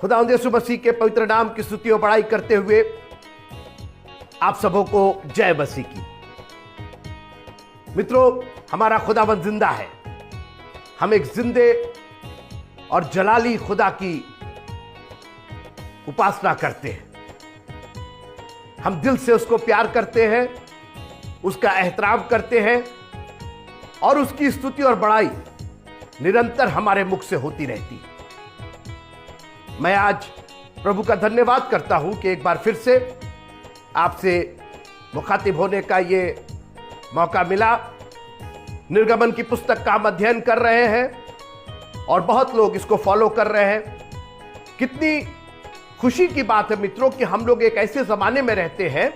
खुदावंद यीशु मसीह के पवित्र नाम की स्तुति और बड़ाई करते हुए आप सबों को जय मसीह की। मित्रों, हमारा खुदावंद जिंदा है। हम एक जिंदे और जलाली खुदा की उपासना करते हैं। हम दिल से उसको प्यार करते हैं, उसका एहतराम करते हैं और उसकी स्तुति और बड़ाई निरंतर हमारे मुख से होती रहती है। मैं आज प्रभु का धन्यवाद करता हूं कि एक बार फिर से आपसे मुखातिब होने का ये मौका मिला। निर्गमन की पुस्तक का हम अध्ययन कर रहे हैं और बहुत लोग इसको फॉलो कर रहे हैं। कितनी खुशी की बात है मित्रों कि हम लोग एक ऐसे जमाने में रहते हैं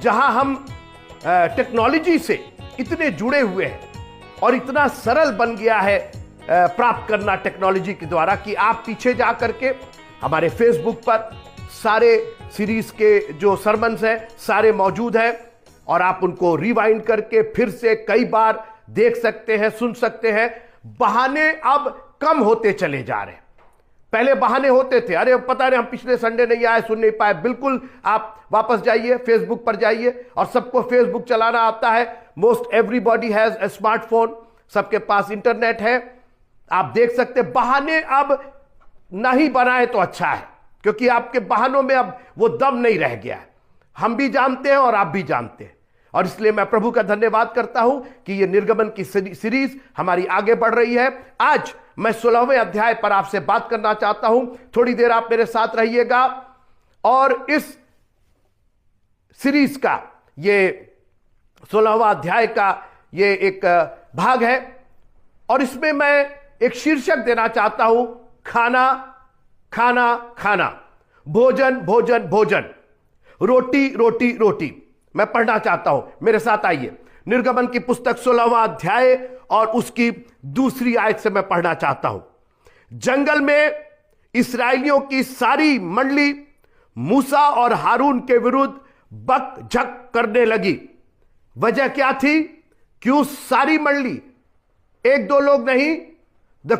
जहां हम टेक्नोलॉजी से इतने जुड़े हुए हैं और इतना सरल बन गया है प्राप्त करना टेक्नोलॉजी के द्वारा कि आप पीछे जा करके हमारे फेसबुक पर सारे सीरीज के जो सरमन्स हैं सारे मौजूद हैं और आप उनको रिवाइंड करके फिर से कई बार देख सकते हैं, सुन सकते हैं। बहाने अब कम होते चले जा रहे हैं। पहले बहाने होते थे, अरे पता नहीं हम पिछले संडे नहीं आए, सुन नहीं पाए। बिल्कुल आप वापस जाइए, फेसबुक पर जाइए और सबको फेसबुक चलाना आता है। Most everybody has a smartphone, सबके पास इंटरनेट है, आप देख सकते। बहाने अब नहीं बनाए तो अच्छा है, क्योंकि आपके बहानों में अब वो दम नहीं रह गया है। हम भी जानते हैं और आप भी जानते हैं, और इसलिए मैं प्रभु का धन्यवाद करता हूं कि ये निर्गमन की सीरीज हमारी आगे बढ़ रही है। आज मैं 16वें अध्याय पर आपसे बात करना चाहता हूं। थोड़ी देर आप मेरे साथ रहिएगा और इस सीरीज का ये 16वां अध्याय का ये एक भाग है और इसमें मैं एक शीर्षक देना चाहता हूं, खाना खाना खाना, भोजन भोजन भोजन, रोटी रोटी रोटी। मैं पढ़ना चाहता हूं, मेरे साथ आइए। निर्गमन की पुस्तक 16वां अध्याय और उसकी दूसरी आयत से मैं पढ़ना चाहता हूं। जंगल में इस्राएलियों की सारी मंडली मूसा और हारून के विरुद्ध बक झक करने लगी। वजह क्या थी? क्यों सारी मंडली, एक दो लोग नहीं, the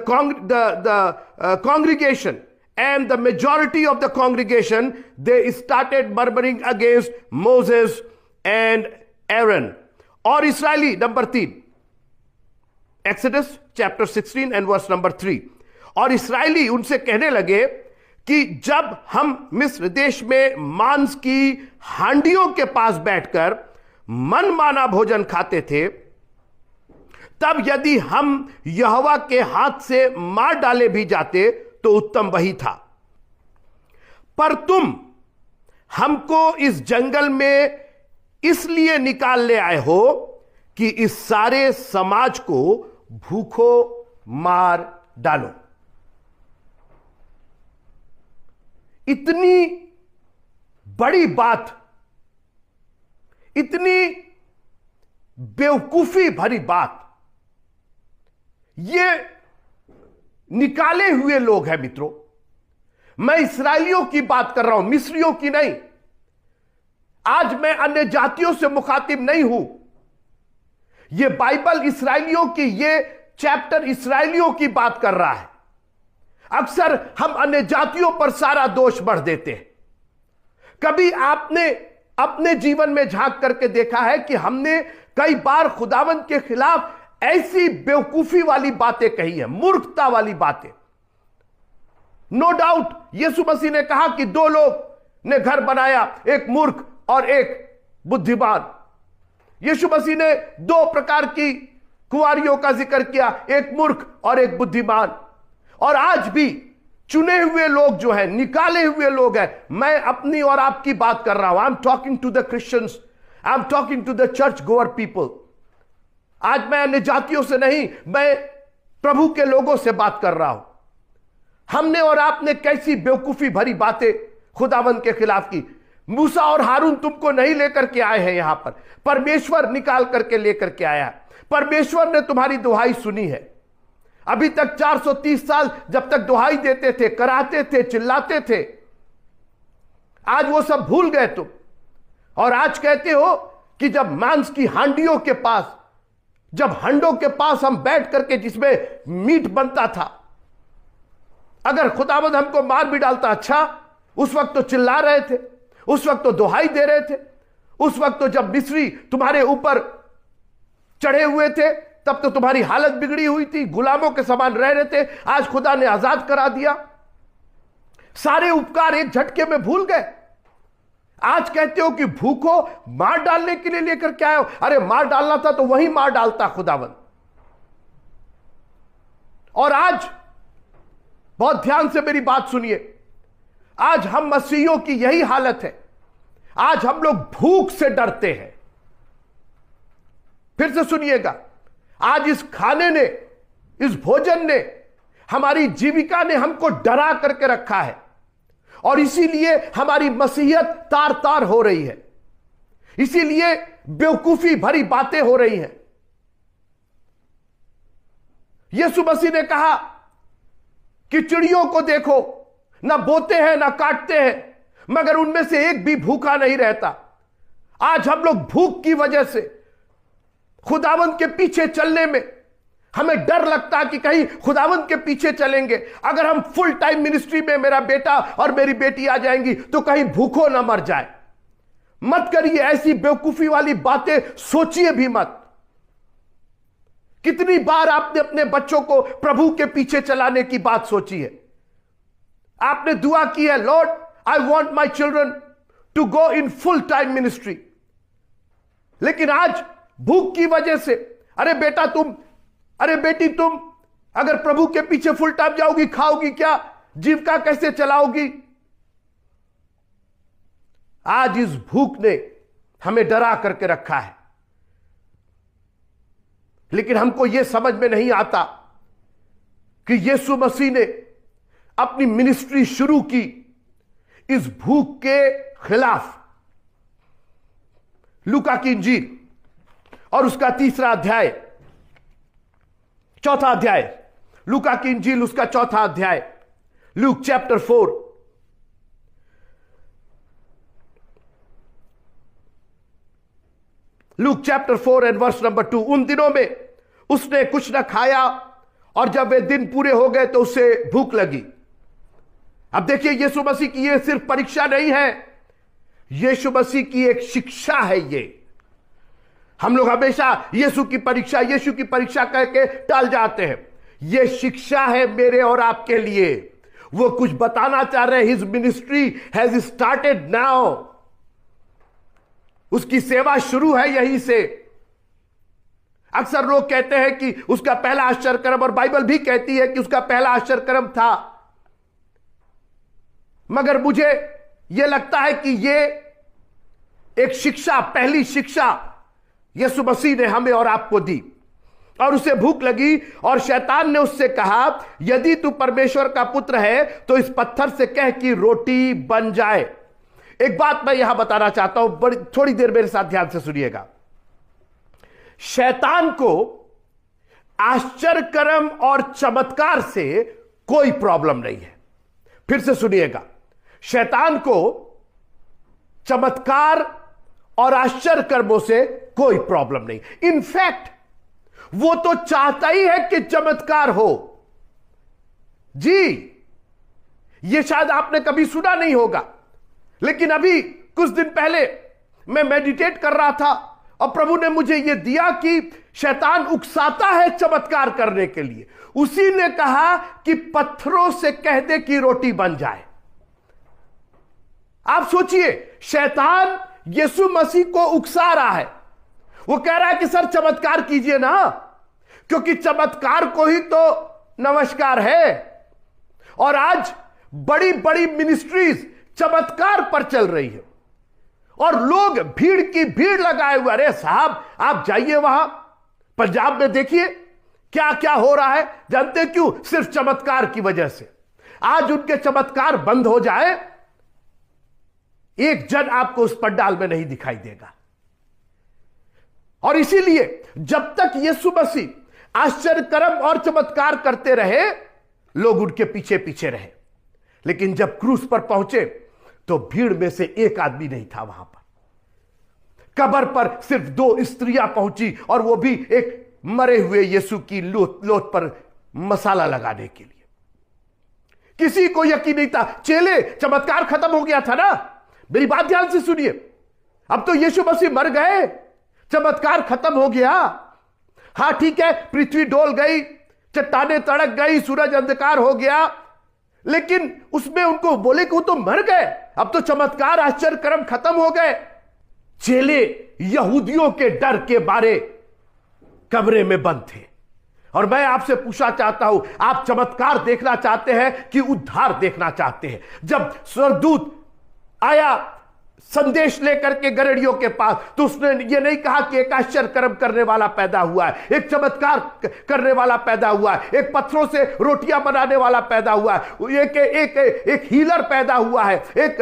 congregation and the majority of the congregation, they started murmuring against Moses and Aaron. और इस्राएली, number 3, Exodus chapter 16 and verse number 3, और इस्राएली उनसे कहने लगे कि जब हम मिस्र देश में मांस की हांडियों के पास बैठकर मनमाना भोजन खाते थे, तब यदि हम यहोवा के हाथ से मार डाले भी जाते तो उत्तम वही था। पर तुम हमको इस जंगल में इसलिए निकाल ले आए हो कि इस सारे समाज को भूखो मार डालो। इतनी बड़ी बात, इतनी बेवकूफी भरी बात, ये निकाले हुए लोग हैं मित्रों। मैं इस्राएलियों की बात कर रहा हूं, मिस्रियों की नहीं। आज मैं अन्य जातियों से मुखातिब नहीं हूं। यह बाइबल इस्राएलियों की, ये चैप्टर इस्राएलियों की बात कर रहा है। अक्सर हम अन्य जातियों पर सारा दोष बढ़ देते हैं। कभी आपने अपने जीवन में झांक करके देखा है कि हमने कई बार खुदावंद के खिलाफ ऐसी बेवकूफी वाली बातें कही है, मूर्खता वाली बातें। नो डाउट यीशु मसीह ने कहा कि दो लोग ने घर बनाया, एक मूर्ख और एक बुद्धिमान। यीशु मसीह ने दो प्रकार की कुंवारियों का जिक्र किया, एक मूर्ख और एक बुद्धिमान। और आज भी चुने हुए लोग जो हैं, निकाले हुए लोग हैं। मैं अपनी और आपकी बात कर रहा हूं। I am talking to the Christians, I am talking to the church goer people. आज मैं अन्य जातियों से नहीं, मैं प्रभु के लोगों से बात कर रहा हूं। हमने और आपने कैसी बेवकूफी भरी बातें खुदावंद के खिलाफ की। मूसा और हारून तुमको नहीं लेकर के आए हैं यहां पर, परमेश्वर निकाल करके लेकर के आया है। परमेश्वर ने तुम्हारी दुहाई सुनी है। अभी तक 430 साल जब तक दुहाई देते थे, कराते थे, चिल्लाते थे, आज वो सब भूल गए तुम। और आज कहते हो कि जब मांस की हांडियों के पास, जब हंडों के पास हम बैठ करके जिसमें मीट बनता था, अगर खुदावंद हमको मार भी डालता, अच्छा, उस वक्त तो चिल्ला रहे थे, उस वक्त तो दुहाई दे रहे थे, उस वक्त तो जब मिस्री तुम्हारे ऊपर चढ़े हुए थे तब तो तुम्हारी हालत बिगड़ी हुई थी, गुलामों के समान रह रहे थे, आज खुदा ने आजाद करा दिया। सारे उपकार एक झटके में भूल गए। आज कहते हो कि भूखो, मार डालने के लिए लेकर के आए हो। अरे मार डालना था तो वही मार डालता खुदावंद। और आज बहुत ध्यान से मेरी बात सुनिए, आज हम मसीहियों की यही हालत है। आज हम लोग भूख से डरते हैं। फिर से सुनिएगा, आज इस खाने ने, इस भोजन ने, हमारी जीविका ने हमको डरा करके रखा है और इसीलिए हमारी मसीहियत तार तार हो रही है, इसीलिए बेवकूफी भरी बातें हो रही हैं। यीशु मसीह ने कहा कि चिड़ियों को देखो, ना बोते हैं ना काटते हैं, मगर उनमें से एक भी भूखा नहीं रहता। आज हम लोग भूख की वजह से खुदावंद के पीछे चलने में हमें डर लगता कि कहीं खुदावंद के पीछे चलेंगे, अगर हम फुल टाइम मिनिस्ट्री में मेरा बेटा और मेरी बेटी आ जाएंगी तो कहीं भूखों ना मर जाए। मत करिए ऐसी बेवकूफी वाली बातें, सोचिए भी मत। कितनी बार आपने अपने बच्चों को प्रभु के पीछे चलाने की बात सोची है? आपने दुआ की है, Lord I want my children to go in full time ministry, लेकिन आज भूख की वजह से, अरे बेटा तुम, अरे बेटी तुम अगर प्रभु के पीछे फुल टाइम जाओगी, खाओगी क्या, जीविका कैसे चलाओगी? आज इस भूख ने हमें डरा करके रखा है। लेकिन हमको यह समझ में नहीं आता कि यीशु मसीह ने अपनी मिनिस्ट्री शुरू की इस भूख के खिलाफ। लूका की इंजील और उसका 3रा अध्याय, 4था अध्याय, लूका की इंजील उसका 4था अध्याय, Luke chapter 4, Luke chapter 4 and verse number 2। उन दिनों में उसने कुछ न खाया और जब वे दिन पूरे हो गए तो उसे भूख लगी। अब देखिए, यीशु मसीह की यह सिर्फ परीक्षा नहीं है, यीशु मसीह की एक शिक्षा है। ये हम लोग हमेशा यीशु की परीक्षा करके टाल जाते हैं। यह शिक्षा है मेरे और आपके लिए। वो कुछ बताना चाह रहे हैं। His ministry has started now. उसकी सेवा शुरू है यहीं से। अक्सर लोग कहते हैं कि उसका पहला आश्चर्यकर्म, और बाइबल भी कहती है कि उसका पहला आश्चर्यकर्म था, मगर मुझे यह लगता है कि यह एक शिक्षा, पहली शिक्षा यीशु मसीह ने हमें और आपको दी। और उसे भूख लगी और शैतान ने उससे कहा, यदि तू परमेश्वर का पुत्र है तो इस पत्थर से कह कि रोटी बन जाए। एक बात मैं यहां बताना चाहता हूं, थोड़ी देर मेरे साथ ध्यान से सुनिएगा। शैतान को आश्चर्यकर्म और चमत्कार से कोई प्रॉब्लम नहीं है। फिर से सुनिएगा, शैतान को चमत्कार और आश्चर्य कर्मों से कोई प्रॉब्लम नहीं। इनफैक्ट वो तो चाहता ही है कि चमत्कार हो। जी, ये शायद आपने कभी सुना नहीं होगा, लेकिन अभी कुछ दिन पहले मैं मेडिटेट कर रहा था और प्रभु ने मुझे यह दिया कि शैतान उकसाता है चमत्कार करने के लिए। उसी ने कहा कि पत्थरों से कह दे कि रोटी बन जाए। आप सोचिए, शैतान यीशु मसीह को उकसा रहा है। वो कह रहा है कि सर चमत्कार कीजिए ना, क्योंकि चमत्कार को ही तो नमस्कार है। और आज बड़ी बड़ी मिनिस्ट्रीज चमत्कार पर चल रही है और लोग भीड़ की भीड़ लगाए हुए। अरे साहब, आप जाइए वहां पंजाब में, देखिए क्या क्या हो रहा है। जानते क्यों? सिर्फ चमत्कार की वजह से। आज उनके चमत्कार बंद हो जाए, एक जन आपको उस पंडाल में नहीं दिखाई देगा। और इसीलिए जब तक यीशु मसीह आश्चर्य कर्म और चमत्कार करते रहे, लोग उनके पीछे पीछे रहे। लेकिन जब क्रूस पर पहुंचे तो भीड़ में से एक आदमी नहीं था वहां पर। कब्र पर सिर्फ 2 स्त्रियां पहुंची, और वो भी एक मरे हुए यीशु की लोथ पर मसाला लगाने के लिए। किसी को यकीन नहीं था। चेले, चमत्कार खत्म हो गया था ना। मेरी बात ध्यान से सुनिए, अब तो यीशु मसीह मर गए, चमत्कार खत्म हो गया। हां ठीक है, पृथ्वी डोल गई, चट्टानें तड़क गई, सूरज अंधकार हो गया, लेकिन उसमें उनको बोले कि वो तो मर गए, अब तो चमत्कार आश्चर्य कर्म खत्म हो गए। चेले यहूदियों के डर के मारे कमरे में बंद थे। और मैं आपसे पूछना चाहता हूं, आप चमत्कार देखना चाहते हैं कि उद्धार देखना चाहते हैं? जब स्वर्गदूत आया संदेश लेकर के गड़ेड़ियों के पास, तो उसने ये नहीं कहा कि एक आश्चर्य कर्म करने वाला पैदा हुआ है, एक चमत्कार करने वाला पैदा हुआ है, एक पत्थरों से रोटियां बनाने वाला पैदा हुआ है, एक हीलर पैदा हुआ है, एक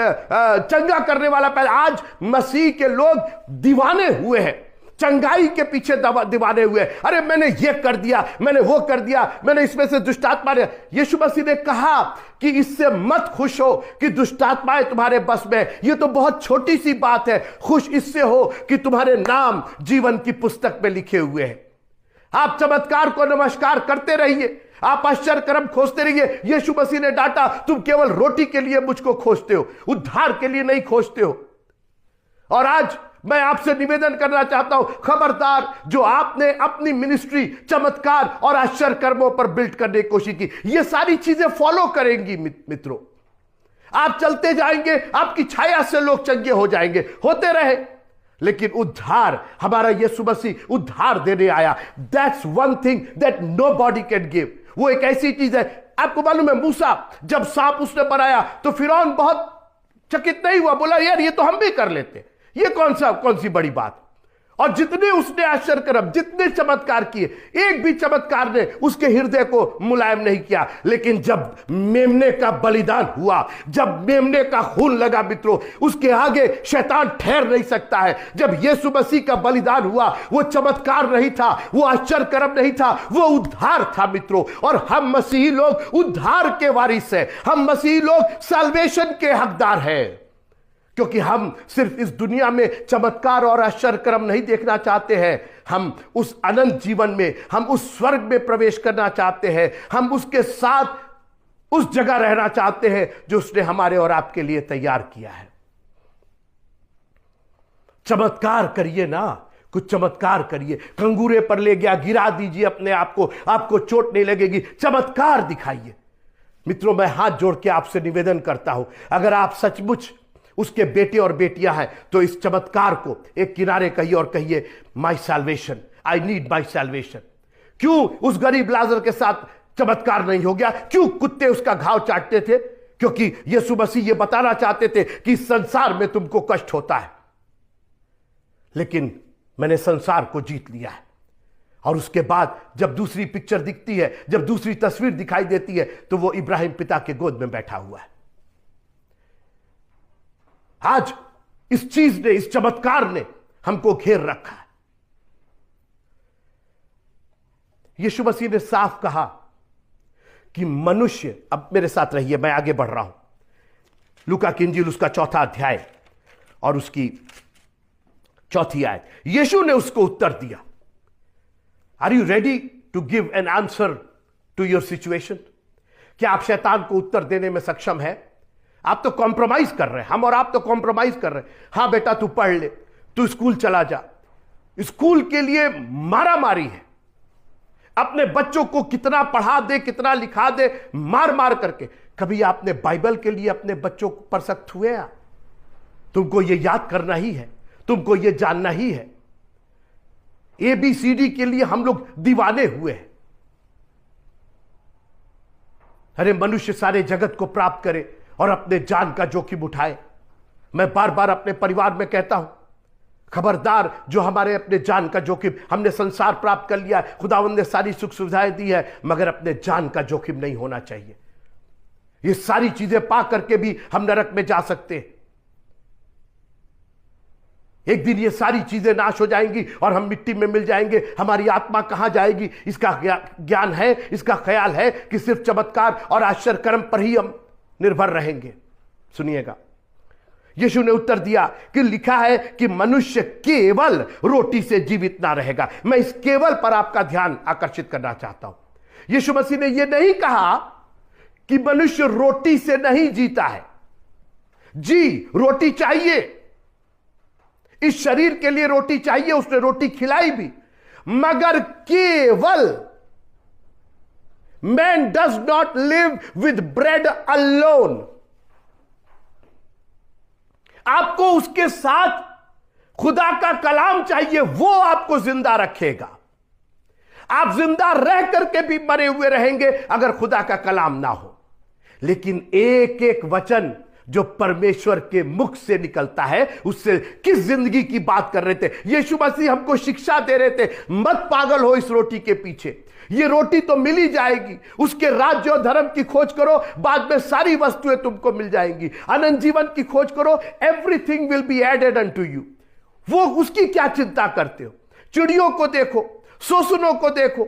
चंगा करने वाला पैदा। आज मसीह के लोग दीवाने हुए हैं, चंगाई के पीछे दीवाने हुए। अरे मैंने ये कर दिया, मैंने वो कर दिया, मैंने इसमें से दुष्टात्मा ने। यीशु मसीह ने कहा कि इससे मत खुश हो कि दुष्टात्माएं तुम्हारे बस में, ये तो बहुत छोटी सी बात है। खुश इससे हो कि तुम्हारे नाम जीवन की पुस्तक में लिखे हुए हैं। आप चमत्कार को नमस्कार करते रहिए, आप आश्चर्य कर्म खोजते रहिए। यीशु मसीह ने डांटा, तुम केवल रोटी के लिए मुझको खोजते हो, उद्धार के लिए नहीं खोजते हो। और आज मैं आपसे निवेदन करना चाहता हूं, खबरदार, जो आपने अपनी मिनिस्ट्री चमत्कार और आश्चर्य कर्मों पर बिल्ड करने की कोशिश की, ये सारी चीजें फॉलो करेंगी मित्रों। आप चलते जाएंगे, आपकी छाया से लोग चंगे हो जाएंगे, होते रहे। लेकिन उद्धार, हमारा यीशु मसीह उद्धार देने आया। That's one thing that nobody can give. वो एक ऐसी चीज है, आपको मालूम है, मूसा जब सांप उसने बनाया तो फिरौन बहुत चकित नहीं हुआ, बोला यार ये तो हम भी कर लेते, ये कौन सी बड़ी बात। और जितने उसने आश्चर्य कर्म, जितने चमत्कार किए, एक भी चमत्कार ने उसके हृदय को मुलायम नहीं किया। लेकिन जब मेमने का बलिदान हुआ, जब मेमने का खून लगा मित्रों, उसके आगे शैतान ठहर नहीं सकता है। जब यीशु मसीह का बलिदान हुआ, वो चमत्कार नहीं था, वो आश्चर्य कर्म नहीं था, वो उद्धार था मित्रों। और हम मसीही लोग उद्धार के वारिस हैं, हम मसीही लोग सल्वेशन के हकदार हैं। क्योंकि हम सिर्फ इस दुनिया में चमत्कार और आश्चर्य कर्म नहीं देखना चाहते हैं, हम उस अनंत जीवन में, हम उस स्वर्ग में प्रवेश करना चाहते हैं, हम उसके साथ उस जगह रहना चाहते हैं जो उसने हमारे और आपके लिए तैयार किया है। चमत्कार करिए ना, कुछ चमत्कार करिए। कंगूरे पर ले गया, गिरा दीजिए अपने आप को, आपको चोट नहीं लगेगी। चमत्कार दिखाइए मित्रों। मैं हाथ जोड़ के आपसे निवेदन करता हूं, अगर आप सचमुच उसके बेटे और बेटियां हैं तो इस चमत्कार को एक किनारे कहिए और कहिए, my salvation, I need my salvation. क्यों उस गरीब लाजर के साथ चमत्कार नहीं हो गया? क्यों कुत्ते उसका घाव चाटते थे? क्योंकि यीशु मसीह ये बताना चाहते थे कि संसार में तुमको कष्ट होता है, लेकिन मैंने संसार को जीत लिया है। और उसके बाद जब दूसरी पिक्चर दिखती है, जब दूसरी तस्वीर दिखाई देती है, तो वो इब्राहिम पिता के गोद में बैठा हुआ है। आज इस चीज ने, इस चमत्कार ने हमको घेर रखा है। यीशु मसीह ने साफ कहा कि मनुष्य, अब मेरे साथ रहिए, मैं आगे बढ़ रहा हूं। लूका की इंजील उसका 4वां अध्याय और उसकी 4वीं आयत। यीशु ने उसको उत्तर दिया, are you ready to give an answer to your situation? क्या आप शैतान को उत्तर देने में सक्षम है? आप तो कॉम्प्रोमाइज कर रहे हैं, हम और आप तो कॉम्प्रोमाइज कर रहे हैं। हां बेटा तू पढ़ ले, तू स्कूल चला जा। स्कूल के लिए मारा मारी है, अपने बच्चों को कितना पढ़ा दे, कितना लिखा दे, मार मार करके। कभी आपने बाइबल के लिए अपने बच्चों पर सख्त हुए? तुमको यह याद करना ही है, तुमको यह जानना ही है। ABCD के लिए हम लोग दीवाने हुए हैं। अरे मनुष्य सारे जगत को प्राप्त करे और अपने जान का जोखिम उठाए। मैं बार बार अपने परिवार में कहता हूं, खबरदार, जो हमारे अपने जान का जोखिम, हमने संसार प्राप्त कर लिया, खुदावंद ने सारी सुख सुविधाएं दी है, मगर अपने जान का जोखिम नहीं होना चाहिए। ये सारी चीजें पा करके भी हम नरक में जा सकते हैं। एक दिन ये सारी चीजें नाश हो जाएंगी और हम मिट्टी में मिल जाएंगे। हमारी आत्मा कहां जाएगी, इसका ज्ञान है, इसका ख्याल है कि सिर्फ चमत्कार और आश्चर्य कर्म पर ही हम निर्भर रहेंगे। सुनिएगा, यीशु ने उत्तर दिया कि लिखा है कि मनुष्य केवल रोटी से जीवित ना रहेगा। मैं इस केवल पर आपका ध्यान आकर्षित करना चाहता हूं। यीशु मसीह ने यह नहीं कहा कि मनुष्य रोटी से नहीं जीता है। जी, रोटी चाहिए, इस शरीर के लिए रोटी चाहिए, उसने रोटी खिलाई भी, मगर केवल man does not live with bread alone. आपको उसके साथ खुदा का कलाम चाहिए, वो आपको जिंदा रखेगा। आप जिंदा रह करके भी मरे हुए रहेंगे अगर खुदा का कलाम ना हो। लेकिन एक एक वचन जो परमेश्वर के मुख से निकलता है, उससे किस जिंदगी की बात कर रहे थे यीशु मसीह, हमको शिक्षा दे रहे थे, मत पागल हो इस रोटी के पीछे, ये रोटी तो मिल ही जाएगी, उसके राज्य और धर्म की खोज करो, बाद में सारी वस्तुएं तुमको मिल जाएंगी। अनंत जीवन की खोज करो, everything will be added unto you. वो उसकी क्या चिंता करते हो? चिड़ियों को देखो, सोसनों को देखो,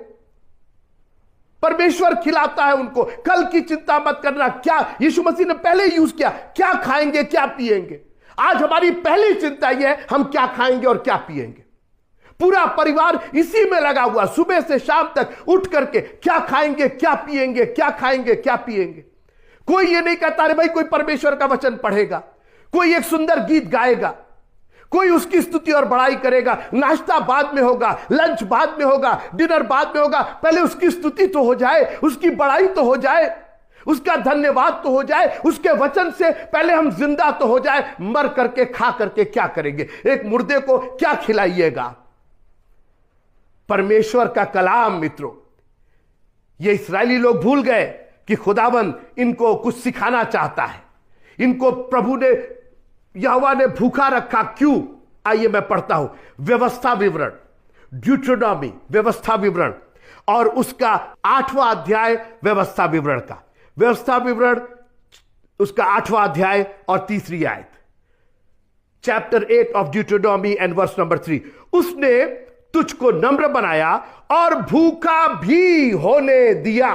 परमेश्वर खिलाता है उनको, कल की चिंता मत करना। क्या यीशु मसीह ने पहले यूज किया, क्या खाएंगे क्या पिएंगे। आज हमारी पहली चिंता यह है हम क्या खाएंगे और क्या पिएंगे। पूरा परिवार इसी में लगा हुआ, सुबह से शाम तक उठ करके क्या खाएंगे क्या पिएंगे, क्या खाएंगे क्या पिएंगे। कोई ये नहीं कहता अरे भाई कोई परमेश्वर का वचन पढ़ेगा, कोई एक सुंदर गीत गाएगा, कोई उसकी स्तुति और बड़ाई करेगा। नाश्ता बाद में होगा, लंच बाद में होगा, डिनर बाद में होगा, पहले उसकी स्तुति तो हो जाए, उसकी बड़ाई तो हो जाए, उसका धन्यवाद तो हो जाए, उसके वचन से पहले हम जिंदा तो हो जाए। मर करके खा करके क्या करेंगे? एक मुर्दे को क्या खिलाइएगा? परमेश्वर का कलाम मित्रों, ये इस्राएली लोग भूल गए कि खुदाबंद इनको कुछ सिखाना चाहता है। इनको प्रभु ने, यहोवा ने भूखा रखा, क्यों? आइए मैं पढ़ता हूं व्यवस्था विवरण, ड्यूटेरोनॉमी व्यवस्था विवरण, और उसका 8वां अध्याय व्यवस्था विवरण का, व्यवस्था विवरण उसका 8वां अध्याय और 3री आयत, chapter 8 of Deuteronomy and verse number 3। उसने तुझको नम्र बनाया और भूखा भी होने दिया।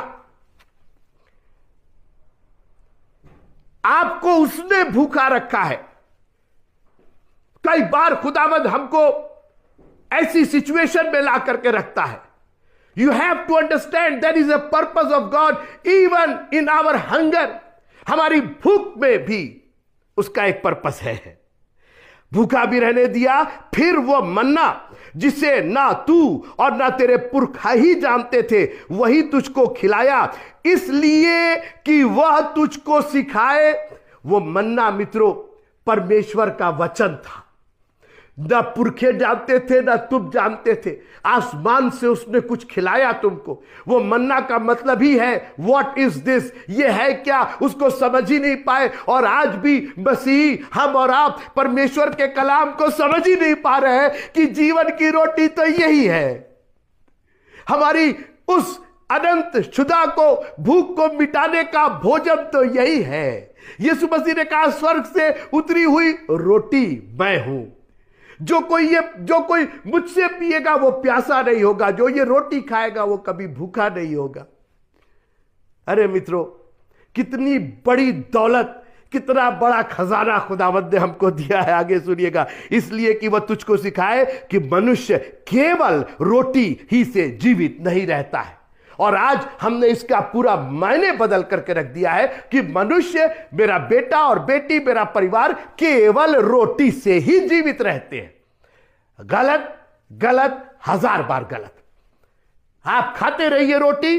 आपको उसने भूखा रखा है। कई बार खुदावंद हमको ऐसी सिचुएशन में ला करके रखता है। You have to understand that is a purpose of God even in our hunger. हमारी भूख में भी उसका एक पर्पस है। भूखा भी रहने दिया, फिर वो मन्ना जिसे ना तू और ना तेरे पुरखा ही जानते थे, वही तुझको खिलाया, इसलिए कि वह तुझको सिखाए। वो मन्ना मित्रों परमेश्वर का वचन था। ना पुरखे जानते थे ना तुम जानते थे, आसमान से उसने कुछ खिलाया तुमको। वो मन्ना का मतलब ही है व्हाट इज दिस, ये है क्या, उसको समझ ही नहीं पाए। और आज भी मसीह, हम और आप परमेश्वर के कलाम को समझ ही नहीं पा रहे हैं कि जीवन की रोटी तो यही है। हमारी उस अनंत क्षुधा को, भूख को मिटाने का भोजन तो यही है। यीशु मसीह ने कहा स्वर्ग से उतरी हुई रोटी मैं हूं। जो कोई मुझसे पिएगा वो प्यासा नहीं होगा, जो ये रोटी खाएगा वो कभी भूखा नहीं होगा। अरे मित्रों, कितनी बड़ी दौलत, कितना बड़ा खजाना खुदावंद ने हमको दिया है। आगे सुनिएगा, इसलिए कि वह तुझको सिखाए कि मनुष्य केवल रोटी ही से जीवित नहीं रहता है। और आज हमने इसका पूरा मायने बदल करके रख दिया है कि मनुष्य, मेरा बेटा और बेटी, मेरा परिवार केवल रोटी से ही जीवित रहते हैं। गलत, गलत, 1000 बार गलत। आप खाते रहिए रोटी,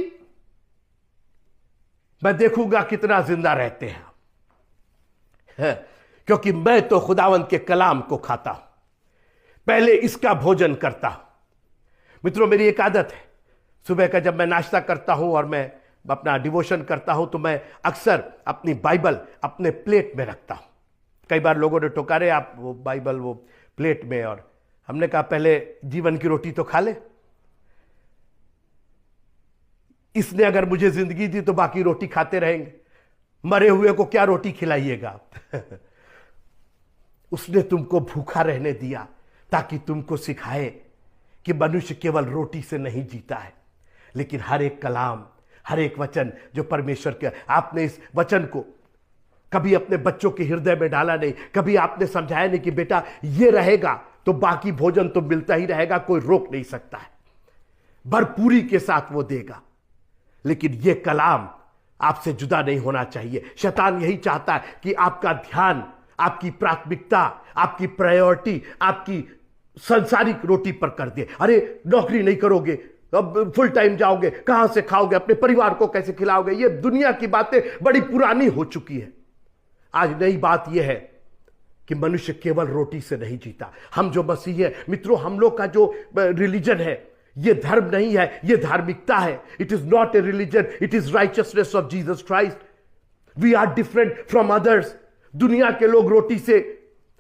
मैं देखूंगा कितना जिंदा रहते हैं। क्योंकि मैं तो खुदावंद के कलाम को खाता हूं, पहले इसका भोजन करता हूं। मित्रों, मेरी एक आदत है, सुबह का जब मैं नाश्ता करता हूं और मैं अपना डिवोशन करता हूं तो मैं अक्सर अपनी बाइबल अपने प्लेट में रखता हूं। कई बार लोगों ने टोका, रहे आप वो बाइबल वो प्लेट में, और हमने कहा पहले जीवन की रोटी तो खा ले। इसने अगर मुझे जिंदगी दी तो बाकी रोटी खाते रहेंगे, मरे हुए को क्या रोटी खिलाइएगा। उसने तुमको भूखा रहने दिया ताकि तुमको सिखाए कि मनुष्य केवल रोटी से नहीं जीता है, लेकिन हर एक कलाम, हर एक वचन जो परमेश्वर के। आपने इस वचन को कभी अपने बच्चों के हृदय में डाला नहीं, कभी आपने समझाया नहीं कि बेटा ये रहेगा तो बाकी भोजन तो मिलता ही रहेगा, कोई रोक नहीं सकता है, भरपूरी के साथ वो देगा। लेकिन ये कलाम आपसे जुदा नहीं होना चाहिए। शैतान यही चाहता है कि आपका ध्यान, आपकी प्राथमिकता, आपकी प्रायोरिटी आपकी संसारिक रोटी पर कर दे। अरे नौकरी नहीं करोगे, अब फुल टाइम जाओगे, कहां से खाओगे, अपने परिवार को कैसे खिलाओगे? ये दुनिया की बातें बड़ी पुरानी हो चुकी है। आज नई बात यह है कि मनुष्य केवल रोटी से नहीं जीता। हम जो मसीही हैं मित्रों, हम लोग का जो रिलीजन है, ये धर्म नहीं है, ये धार्मिकता है। It is not a religion, it is righteousness of Jesus Christ. We are different from others. दुनिया के लोग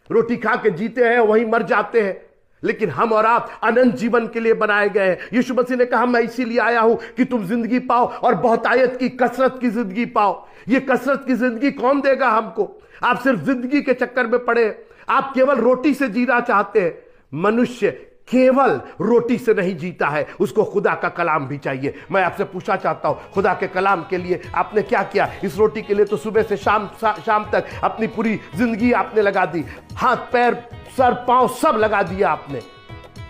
रोटी खा के जीते हैं, वहीं मर जाते हैं, लेकिन हम और आप अनंत जीवन के लिए बनाए गए हैं। यीशु मसीह ने कहा, मैं इसीलिए आया हूं कि तुम जिंदगी पाओ और बहुतायत की, कसरत की जिंदगी पाओ। ये कसरत की जिंदगी कौन देगा हमको? आप सिर्फ जिंदगी के चक्कर में पड़े, आप केवल रोटी से जीना चाहते हैं। मनुष्य केवल रोटी से नहीं जीता है, उसको खुदा का कलाम भी चाहिए। मैं आपसे पूछना चाहता हूं, खुदा के कलाम के लिए आपने क्या किया? इस रोटी के लिए तो सुबह से शाम तक अपनी पूरी जिंदगी आपने लगा दी, हाथ पैर सर पांव सब लगा दिया आपने।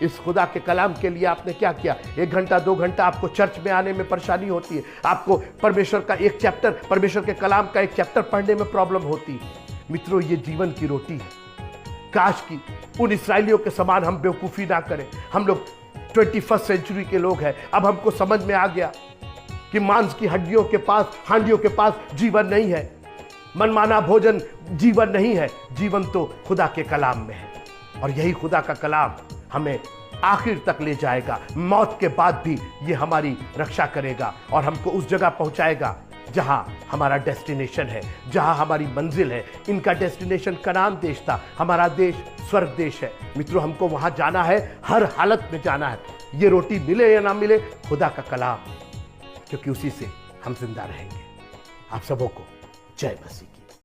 इस खुदा के कलाम के लिए आपने क्या किया? 1 घंटा 2 घंटा आपको चर्च में आने में परेशानी होती है, आपको परमेश्वर का एक चैप्टर, परमेश्वर के कलाम का एक चैप्टर पढ़ने में प्रॉब्लम होती है। मित्रों, ये जीवन की रोटी है। काश कि उन इस्राएलियों के समान हम बेवकूफ़ी ना करें। हम लोग 21वीं सेंचुरी के लोग हैं। अब हमको समझ में आ गया कि मांस की हड्डियों के पास, हांडियों के पास जीवन नहीं है, मनमाना भोजन जीवन नहीं है। जीवन तो खुदा के कलाम में है, और यही खुदा का कलाम हमें आखिर तक ले जाएगा। मौत के बाद भी ये हमारी रक्षा करेगा और हमको उस जगह पहुंचाएगा जहां हमारा डेस्टिनेशन है, जहां हमारी मंजिल है। इनका डेस्टिनेशन कनान देश था, हमारा देश स्वर्ग देश है। मित्रों, हमको वहां जाना है, हर हालत में जाना है। ये रोटी मिले या ना मिले, खुदा का कलाम, क्योंकि उसी से हम जिंदा रहेंगे। आप सबों को जय मसीह।